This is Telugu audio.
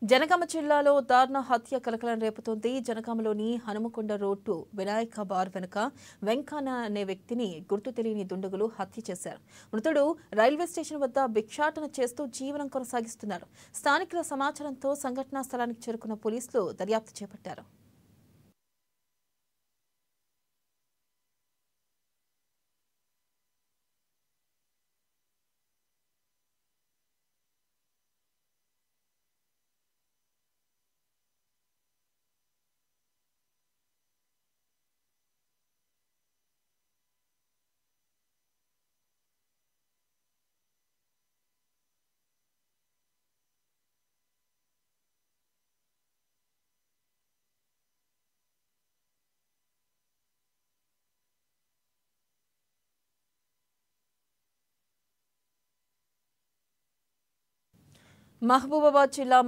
జనగామ జిల్లాలో దారుణ హత్య కలకలం రేపుతోంది. జనగామలోని హనుమకొండ రోడ్డు వినాయక బార్ వెనుక వెంకన్న అనే వ్యక్తిని గుర్తు తెలియని దుండగులు హత్య చేశారు. మృతుడు రైల్వే స్టేషన్ వద్ద భిక్షాటన చేస్తూ జీవనం కొనసాగిస్తున్నారు. స్థానికుల సమాచారంతో సంఘటనా స్థలానికి చేరుకున్న పోలీసులు దర్యాప్తు చేపట్టారు. మహబూబాబాద్ జిల్లా